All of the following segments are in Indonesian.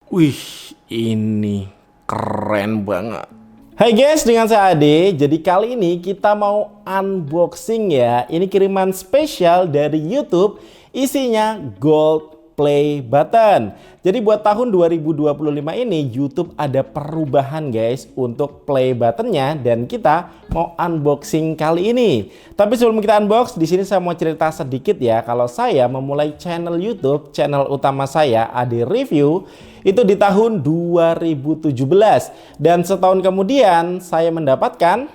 Wih, ini keren banget. Hai guys, dengan saya Ade. Jadi kali ini kita mau unboxing ya. Ini kiriman spesial dari YouTube. Isinya gold play button. Jadi buat tahun 2025 ini YouTube ada perubahan guys untuk play buttonnya, dan kita mau unboxing kali ini. Tapi sebelum kita unbox, di sini saya mau cerita sedikit ya. Kalau saya memulai channel YouTube, channel utama saya Ade Review, itu di tahun 2017, dan setahun kemudian saya mendapatkan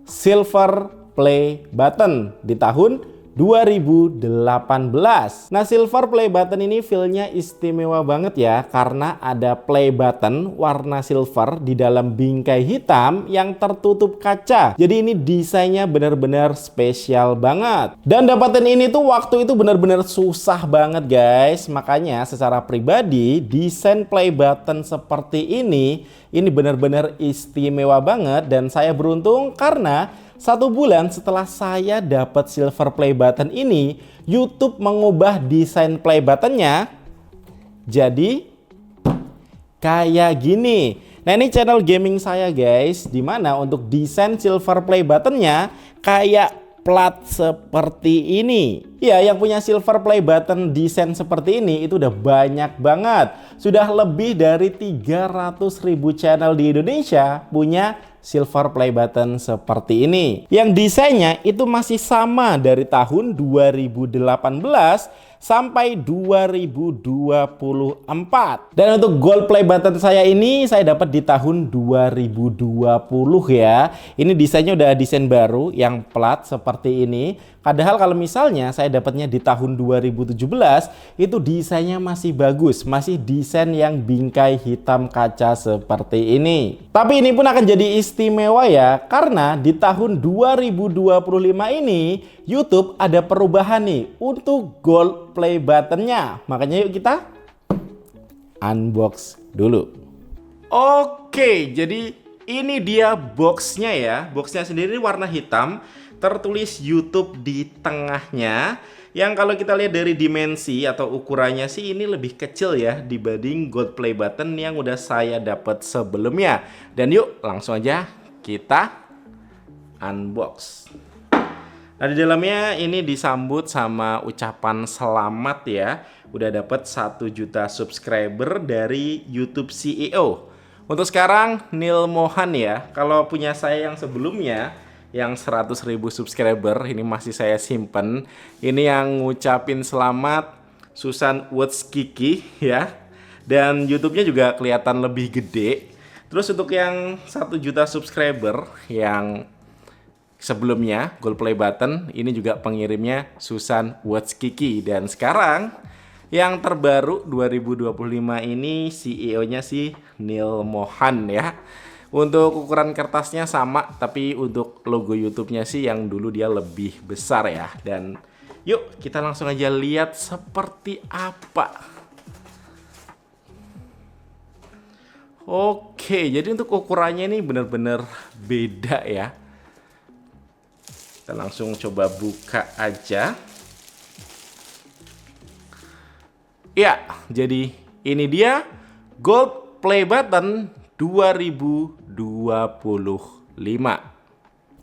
silver play button di tahun 2018. Nah, silver play button ini feel-nya istimewa banget ya, karena ada play button warna silver di dalam bingkai hitam yang tertutup kaca. Jadi ini desainnya benar-benar spesial banget. Dan dapatin ini tuh waktu itu benar-benar susah banget guys. Makanya secara pribadi desain play button seperti ini benar-benar istimewa banget, dan saya beruntung karena 1 bulan setelah saya dapat silver play button ini, YouTube mengubah desain play buttonnya jadi kayak gini. Nah, ini channel gaming saya guys, dimana untuk desain silver play buttonnya kayak plat seperti ini. Ya, yang punya silver play button desain seperti ini itu udah banyak banget. Sudah lebih dari 300.000 channel di Indonesia punya silver play button seperti ini. Yang desainnya itu masih sama dari tahun 2018 sampai 2024. Dan untuk gold play button saya ini saya dapat di tahun 2020 ya. Ini desainnya udah desain baru yang plat seperti ini. Padahal kalau misalnya saya dapatnya di tahun 2017, itu desainnya masih bagus, masih desain yang bingkai hitam kaca seperti ini. Tapi ini pun akan jadi istimewa ya, karena di tahun 2025 ini YouTube ada perubahan nih untuk gold play buttonnya. Makanya yuk kita unbox dulu. Oke, jadi ini dia boxnya ya. Boxnya sendiri warna hitam, tertulis YouTube di tengahnya. Yang kalau kita lihat dari dimensi atau ukurannya sih ini lebih kecil ya dibanding gold play button yang udah saya dapat sebelumnya. Dan yuk langsung aja kita unbox. Nah, di dalamnya ini disambut sama ucapan selamat ya. Udah dapat 1 juta subscriber dari YouTube CEO. Untuk sekarang Neil Mohan ya. Kalau punya saya yang sebelumnya yang 100.000 subscriber ini masih saya simpen. Ini yang ngucapin selamat Susan Wojcicki ya. Dan YouTube-nya juga kelihatan lebih gede. Terus untuk yang 1 juta subscriber yang sebelumnya gold play button ini juga pengirimnya Susan Wojcicki. Dan sekarang yang terbaru 2025 ini CEO-nya si Neil Mohan ya. Untuk ukuran kertasnya sama, tapi untuk logo YouTube-nya sih yang dulu dia lebih besar ya. Dan yuk kita langsung aja lihat seperti apa. Oke, jadi untuk ukurannya ini benar-benar beda ya. Kita langsung coba buka aja. Ya, jadi ini dia gold play button 2025.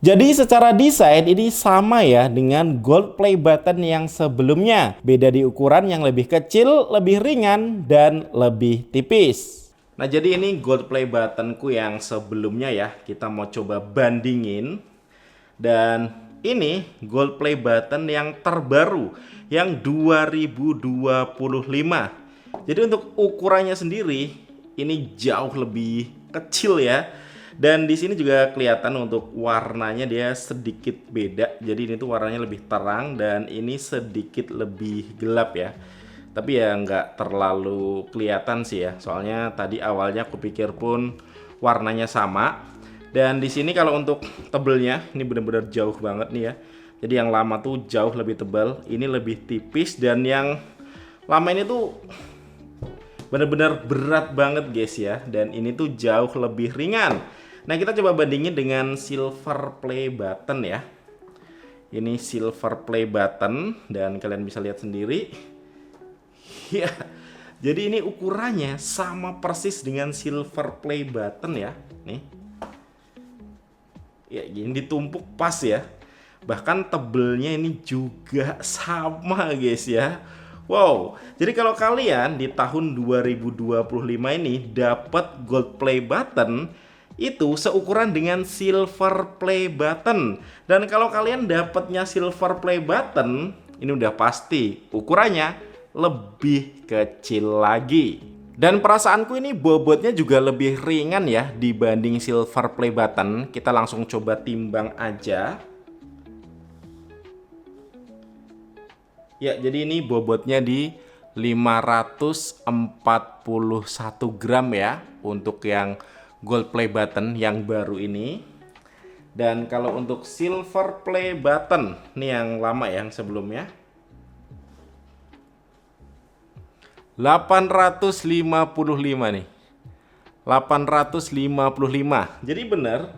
Jadi secara desain ini sama ya dengan gold play button yang sebelumnya. Beda di ukuran yang lebih kecil, lebih ringan, dan lebih tipis. Nah, jadi ini gold play buttonku yang sebelumnya ya. Kita mau coba bandingin. Dan ini gold play button yang terbaru yang 2025. Jadi untuk ukurannya sendiri ini jauh lebih kecil ya. Dan di sini juga kelihatan untuk warnanya dia sedikit beda. Jadi ini tuh warnanya lebih terang dan ini sedikit lebih gelap ya. Tapi ya nggak terlalu kelihatan sih ya. Soalnya tadi awalnya aku pikir pun warnanya sama. Dan di sini kalau untuk tebelnya ini benar-benar jauh banget nih ya. Jadi yang lama tuh jauh lebih tebal, ini lebih tipis, dan yang lama ini tuh benar-benar berat banget guys ya. Dan ini tuh jauh lebih ringan. Nah, kita coba bandingin dengan silver play button ya. Ini silver play button dan kalian bisa lihat sendiri. Ya, jadi ini ukurannya sama persis dengan silver play button ya. Nih. Ya, gini ditumpuk pas ya. Bahkan tebelnya ini juga sama guys ya. Wow, jadi kalau kalian di tahun 2025 ini dapat gold play button itu seukuran dengan silver play button. Dan kalau kalian dapatnya silver play button, ini udah pasti ukurannya lebih kecil lagi. Dan perasaanku ini bobotnya juga lebih ringan ya dibanding silver play button. Kita langsung coba timbang aja. Ya, jadi ini bobotnya di 541 gram ya untuk yang gold play button yang baru ini. Dan kalau untuk silver play button, ini yang lama ya, yang sebelumnya 855 nih. 855. Jadi bener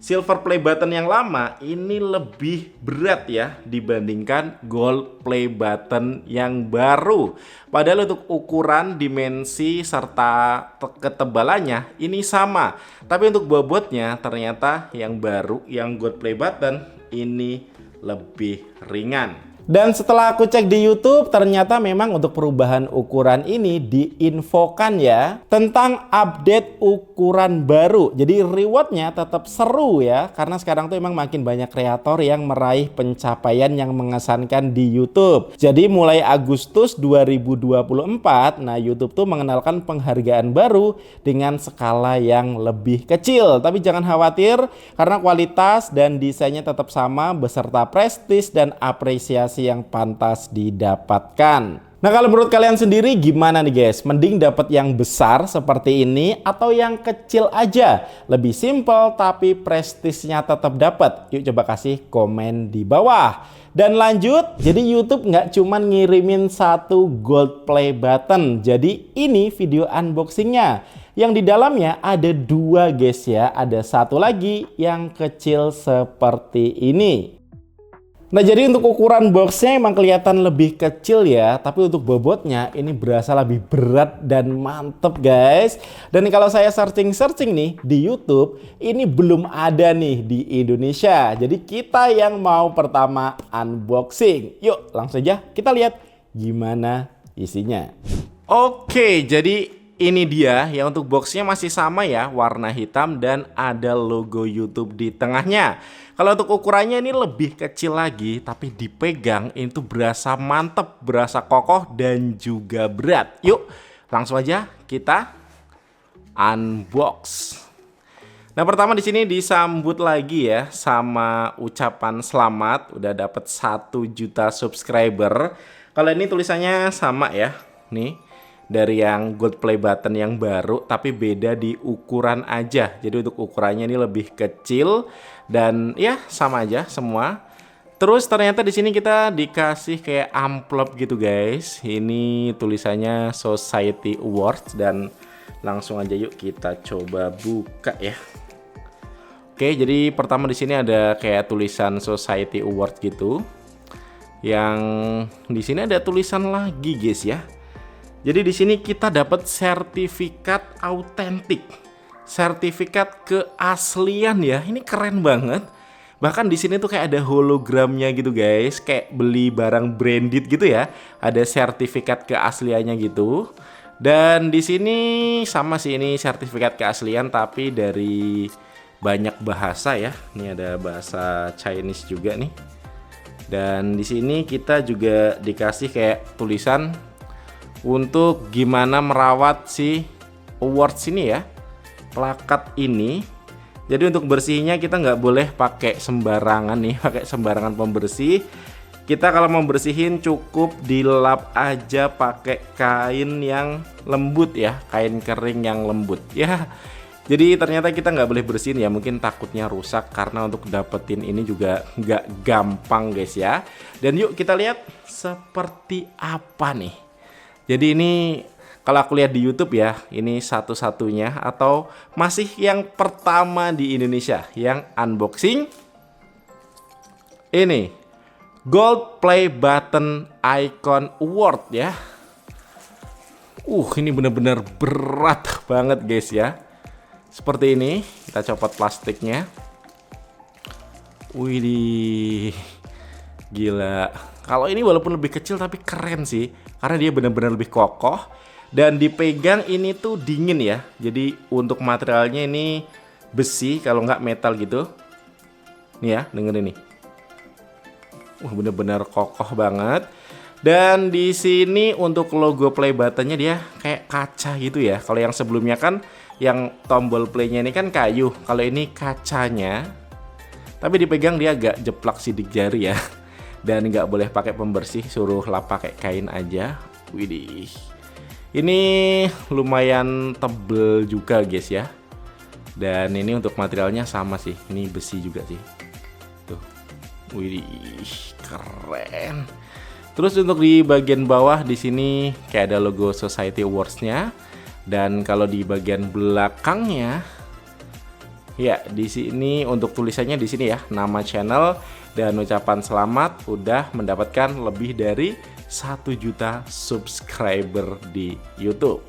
silver play button yang lama ini lebih berat ya dibandingkan gold play button yang baru. Padahal untuk ukuran, dimensi, serta ketebalannya ini sama. Tapi untuk bobotnya ternyata yang baru, yang gold play button ini lebih ringan. Dan setelah aku cek di YouTube, ternyata memang untuk perubahan ukuran ini diinfokan ya tentang update ukuran baru. Jadi rewardnya tetap seru ya, karena sekarang tuh emang makin banyak kreator yang meraih pencapaian yang mengesankan di YouTube. Jadi mulai Agustus 2024, nah YouTube tuh mengenalkan penghargaan baru dengan skala yang lebih kecil. Tapi jangan khawatir, karena kualitas dan desainnya tetap sama beserta prestis dan apresiasi yang pantas didapatkan. Nah, kalau menurut kalian sendiri gimana nih guys? Mending dapat yang besar seperti ini atau yang kecil aja? Lebih simple tapi prestisnya tetap dapat. Yuk coba kasih komen di bawah. Dan lanjut, jadi YouTube nggak cuman ngirimin satu gold play button. Jadi ini video unboxingnya. Yang di dalamnya ada dua guys ya. Ada satu lagi yang kecil seperti ini. Nah, jadi untuk ukuran boxnya emang kelihatan lebih kecil ya, tapi untuk bobotnya ini berasa lebih berat dan mantep guys. Dan kalau saya searching nih di YouTube, ini belum ada nih di Indonesia. Jadi kita yang mau pertama unboxing. Yuk langsung aja kita lihat gimana isinya. Oke, jadi ini dia ya, untuk boxnya masih sama ya, warna hitam dan ada logo YouTube di tengahnya. Kalau untuk ukurannya ini lebih kecil lagi, tapi dipegang itu berasa mantep, berasa kokoh dan juga berat. Yuk langsung aja kita unbox. Nah, pertama di sini disambut lagi ya sama ucapan selamat, udah dapat 1 juta subscriber. Kalau ini tulisannya sama ya, nih. Dari yang gold play button yang baru, tapi beda di ukuran aja. Jadi untuk ukurannya ini lebih kecil dan ya sama aja semua. Terus ternyata di sini kita dikasih kayak amplop gitu guys. Ini tulisannya Society Awards dan langsung aja yuk kita coba buka ya. Oke, jadi pertama di sini ada kayak tulisan Society Awards gitu. Yang di sini ada tulisan lagi guys ya. Jadi di sini kita dapat sertifikat autentik, sertifikat keaslian ya. Ini keren banget. Bahkan di sini tuh kayak ada hologramnya gitu guys, kayak beli barang branded gitu ya. Ada sertifikat keasliannya gitu. Dan di sini sama sih, ini sertifikat keaslian tapi dari banyak bahasa ya. Ini ada bahasa Chinese juga nih. Dan di sini kita juga dikasih kayak tulisan untuk gimana merawat si awards ini ya, plakat ini. Jadi untuk bersihnya kita nggak boleh pakai sembarangan nih, pakai sembarangan pembersih. Kita kalau mau bersihin cukup dilap aja pakai kain yang lembut ya, kain kering yang lembut ya. Jadi ternyata kita nggak boleh bersihin ya, mungkin takutnya rusak karena untuk dapetin ini juga nggak gampang guys ya. Dan yuk kita lihat seperti apa nih. Jadi ini kalau aku lihat di YouTube ya, ini satu-satunya atau masih yang pertama di Indonesia yang unboxing ini Gold Play Button Icon Award ya. Ini bener-bener berat banget guys ya. Seperti ini, kita copot plastiknya. Wih, gila. Kalau ini walaupun lebih kecil tapi keren sih, karena dia benar-benar lebih kokoh dan dipegang ini tuh dingin ya. Jadi untuk materialnya ini besi, kalau nggak metal gitu. Nih ya, dengerin nih. Bener-bener kokoh banget. Dan di sini untuk logo play buttonnya dia kayak kaca gitu ya. Kalau yang sebelumnya kan yang tombol playnya ini kan kayu. Kalau ini kacanya. Tapi dipegang dia agak jeplak sidik jari ya. Dan nggak boleh pakai pembersih, suruh lap pakai kain aja. Widih. Ini lumayan tebel juga guys ya. Dan ini untuk materialnya sama sih. Ini besi juga sih. Tuh. Widih, keren. Terus untuk di bagian bawah di sini kayak ada logo Society Awards-nya. Dan kalau di bagian belakangnya ya di sini untuk tulisannya di sini ya, nama channel dan ucapan selamat udah mendapatkan lebih dari 1 juta subscriber di YouTube.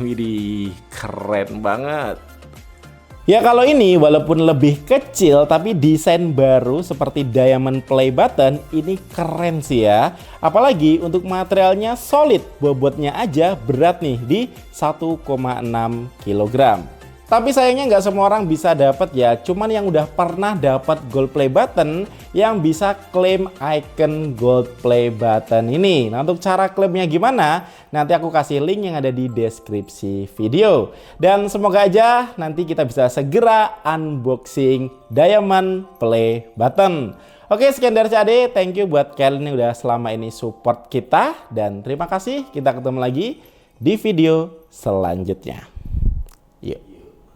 Widih, keren banget. Ya kalau ini walaupun lebih kecil tapi desain baru seperti Diamond Play Button ini keren sih ya. Apalagi untuk materialnya solid, bobotnya aja berat nih di 1,6 kg. Tapi sayangnya nggak semua orang bisa dapat ya. Cuman yang udah pernah dapat Gold Play Button yang bisa klaim icon Gold Play Button ini. Nah untuk cara klaimnya gimana? Nanti aku kasih link yang ada di deskripsi video. Dan semoga aja nanti kita bisa segera unboxing Diamond Play Button. Oke, sekian dari CAD. Thank you buat kalian yang udah selama ini support kita. Dan terima kasih. Kita ketemu lagi di video selanjutnya. Yuk.